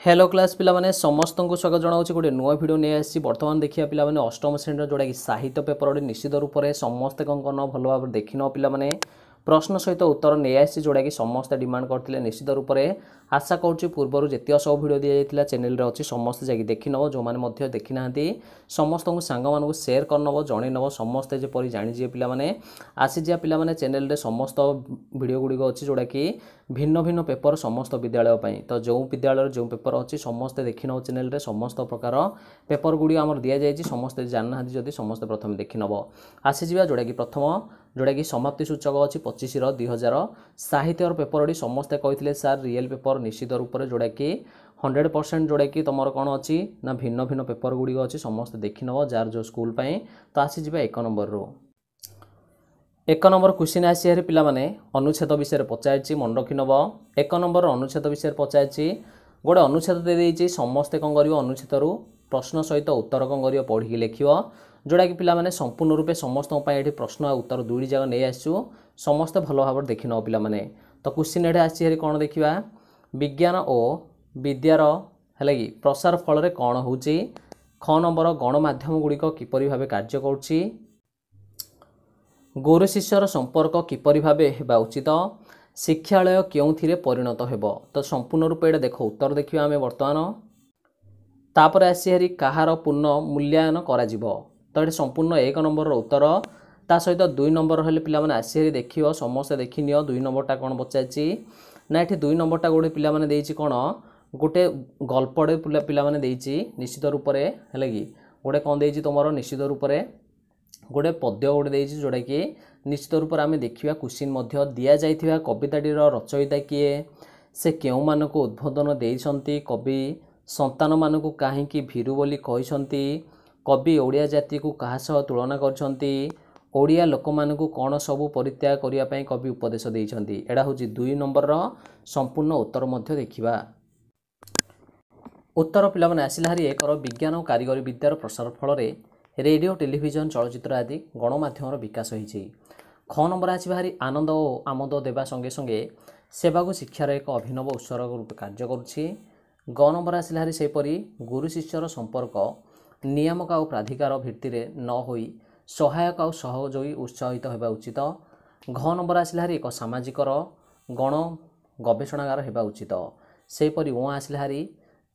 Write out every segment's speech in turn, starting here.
Hello class पिला माने समस्त को स्वागत जनाऊँ गोटे नुआ भिड नहीं आसी बर्तमान देखिए पिला माने अष्टम श्रेणी जोटा कि साहित्य पेपर गोटे निश्चित रूप से समस्ते कौन करना भल भाव देखी न पिला माने प्रश्न सहित उत्तर नहीं आसी जोटा कि समस्ते डिमांड करते निश्चित रूप से आशा करुँच पूर्वर जितक सब भिड दि जाता चैनल अच्छी समस्ते जाकि देखी नब जो मैंने देखी ना समस्त को सांग मानू सेयार करनब जन नब समस्ते जपरी जाणीजे पिला माने आसीजा पिला माने चैनल रे समस्त वीडियो गुड़िक अच्छी जोटा कि भिन्न भिन्न पेपर समस्त विद्यालय तो जो विद्यालय जो पेपर अच्छी समस्ते देखी नब चैनल रे समस्त प्रकार पेपर गुड़ी आमर दि जाए समस्ते जानना जदि समस्ते प्रथम देखी नब आसीजा जोटा कि प्रथम जोटा कि समाप्ति सूचक अच्छी 25/2000 साहित्यर पेपर समस्ते कहते सार रियल पेपर निश्चित रूप से जोटा कि 100% जोटा कि तुम कौन अच्छी ना भिन्न भिन्न पेपर गुड़िक अच्छी समस्ते देखी नब जार जो स्कूल तो आसीजा 1 नंबर रो 1 नंबर क्वेश्चन आसी पिला माने अनुच्छेद विषय पचार मन रखी नब 1 नंबर अनुच्छेद विषय पचार गोटे अनुच्छेद दे देइछि समस्ते कौन कर अनुच्छेद रु प्रश्न सहित उत्तर कौन कर पढ़ी लिख जोटा कि पिला माने संपूर्ण रूपे समस्त ये प्रश्न उत्तर दुईटी जगह नहीं आसू समस्ते भल भाव देखी नब पिला माने तो क्वेश्चन ये आसी कौन देखा विज्ञान और विद्यार है कि प्रसार फल कौन हो ख नंबर गणमाध्यम गुड़िक किपरि भावे कार्य करुछि गुरु शिष्यर संपर्क किपरि भावे हेबा उचित शिक्षालय केउथिरे परिणत हेब तो संपूर्ण रूपे ये देख उत्तर देखिए आम बर्तमान तापर आसी हारी कहार पूर्ण मूल्यांकन करा जिवो तो ये संपूर्ण 1 नंबर उत्तर ता सहित 2 नंबर हेल्ले पिला माने आसी हारी देखियो समस्ते देखि नियो 2 नंबरटा कौन पचारछि ना ये 2 नंबरटा गोटे पिला माने देइछि कौन गोटे गल्पड़े पिला माने देइछि निश्चित रूप से है कि गोटे कौन देइछि तुमरो निश्चित रूप से गोटे पद्य गोटे देइछि जोटा कि निश्चित रूप से आम देखा क्वेश्चन दि जाइथिबा कविताटीर रचयिता किए से केउ मानकु उद्बोधन देइछंती कवि संतान मानकु काहींकि भीरु बोली कहिसंती कवि ओडिया जाति को कहा सह तुलना करछंती ओडिया लोक मानकु कौन सबु परित्याग करिया पई कवि उपदेश देइछंती एडा होची 2 नंबर रो संपूर्ण उत्तर मध्य देखिबा उत्तर पिला माने आसिला हरी एक विज्ञान और कारिगरी विद्यार प्रसार फल रेडियो टेलीविजन चलचित्र आदि गणमाध्यम विकास होइछि ख नंबर आछि भारी आनंद और आमोद देवा संगे संगे सेवा को शिक्षार एक अभिनव उत्सर्ग रूप कार्य करुछि ग नंबर आसिला हरी सेपरी गुरु शिष्यर संपर्क नियामक और प्राधिकार भित्तिरे न होई सहायक और सहयोगी उत्साहित होगा उचित घ नंबर आसिला हरी एक सामाजिक गण गवेषणागार होगा उचित सेपरी ओ आसिला हरी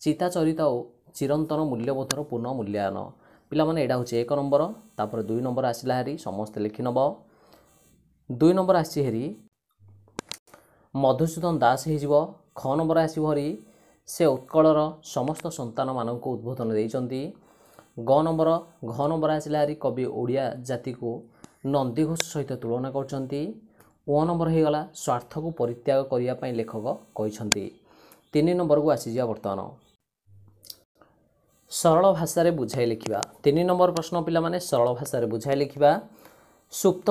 चिताचरित और चिरंतन मूल्यबोधर पूर्ण मूल्यांकन पिला माने एडा होचे 1 नंबर तापर 2 नंबर आसिला हरी समस्त लिखि नब 2 नंबर आसी हरी मधुसूदन दास हो ख नंबर आसी हरी से उत्कलर समस्त संतान मानक उद्बोधन देइचंती घ नंबर आसिला हरी कवि ओडिया जाति को नंदीघोष सहित तुलना करचंती ओ नंबर हो गला स्वार्थ को परित्याग करिया पई लेखक कहिसंती 3 नंबर को आसी जा वर्तमान सरल भाषा रे बुझाई लिखिबा 3 नंबर प्रश्न पिला माने सरल भाषा रे बुझाई लिखिबा सुप्त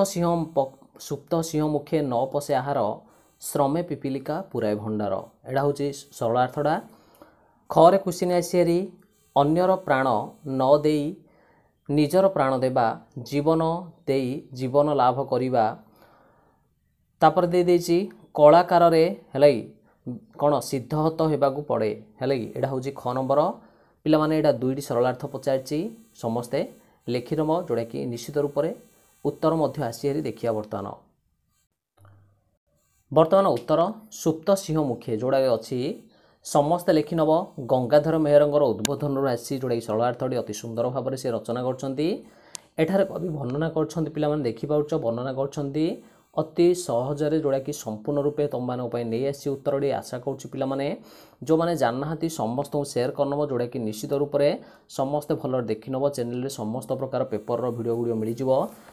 सिंह मुखे न पशे आहार श्रमे पिपिलिका पुराय भंडार एडा होची सरलार्थडा खरे क्वेश्चन आसीरी अन्यर प्राण न देई निजर प्राण देबा जीवन देई जीवन लाभ करिबा तापर दे देछि कलाकार रे हलै कौन सिद्धहत होबाकू पड़े है कि एडा होची ख नंबर पिला माने एडा दुईटी सरलार्थ पचारछि समस्ते लिखिनम जोड़ा कि निश्चित रूप से उत्तर मध्य आसी हारी देखिया वर्तमान उत्तर सुप्त सिंह मुखे जोड़ा अच्छी समस्ते लिखिनब गंगाधर मेहरंगर उद्बोधन आसी जोड़ा कि सरलार्थटी अति सुंदर भाव से रचना कर कवि वर्णना कर पिला माने देखि पाउछ वर्णना कर अति सहजरे जोड़ा कि संपूर्ण रूपे तुम मानी नहीं आसी उत्तर आशा करुँच पिला माने जो मैंने जानना समस्त को सेयार करनब जोड़ा कि निश्चित रूप से समस्ते भल देखी नब चैनल रे समस्त प्रकार पेपर वीडियो गुड़ी मिल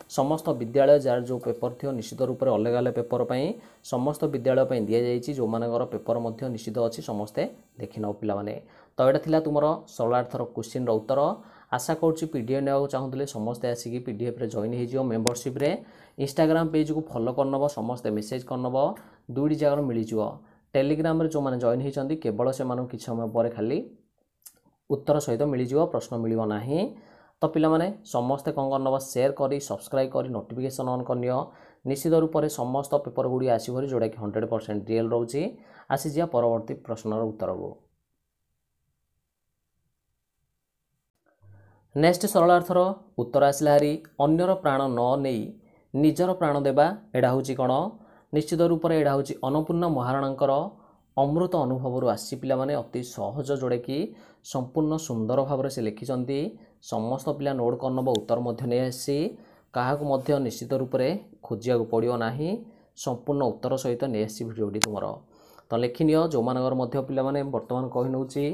समस्त विद्यालय जार जो पेपर थी निश्चित रूप से अलग अलग पेपर पर समस्त विद्यालय दि जाइए जो मानकर पेपर निश्चित अच्छी समस्ते देखी नब पिला माने तो यहाँ तुम सरलार्थर क्वेश्चन उत्तर आशा करुँच पीडीएफ ना चाहूँगे समस्ते आसिक पीडीएफ रे जॉइन हो मेंबरशिप रे इंस्टाग्राम पेज को फॉलो करनब समस्ते मेसेज करनब दुईटी जगह मिल टेलीग्राम रे जो मैंने जॉइन होती केवल से किसी समय पर खाली उत्तर सहित मिल प्रश्न मिल ना तो पिला माने समस्ते कौन करनब शेयर करी सब्सक्राइब करी नोटिफिकेशन ऑन करनियो निश्चित रूप से समस्त पेपर गुड़ी आसो जोड़ा कि 100% रियल रोचे आसीजा परवर्ती प्रश्नर उत्तर को। नेक्स्ट सरलार्थर उत्तर आसला हारी अन्यर प्राण न नहीं निजर प्राण देवा एडा हूँ कौन निश्चित रूप से एडा हूँ अन्नपूर्णा महाराणांकर अमृत अनुभव आसी पिला माने अति सहज जोड़े कि संपूर्ण सुंदर भाव से लिखिं समस्त पिला नोट करनब उत्तर नहीं आसी क्या निश्चित रूप से खोजा पड़ो ना संपूर्ण उत्तर सहित नहीं आसी भिडियोटी तुमर तो लिखिनियो जो मानकर पिला माने वर्तमान कही नौची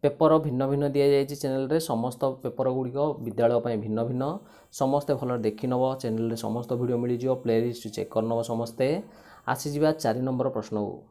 पेपर भिन्न भिन्न दि जाइए चैनल रे समस्त पेपर गुड़िक विद्यालय भिन्न भिन्न समस्ते भल देखि नब चैनल रे समस्त वीडियो मिल जाओ प्लेलिस्ट चेक कर नब समस्ते आसीजा 4 नंबर प्रश्न को।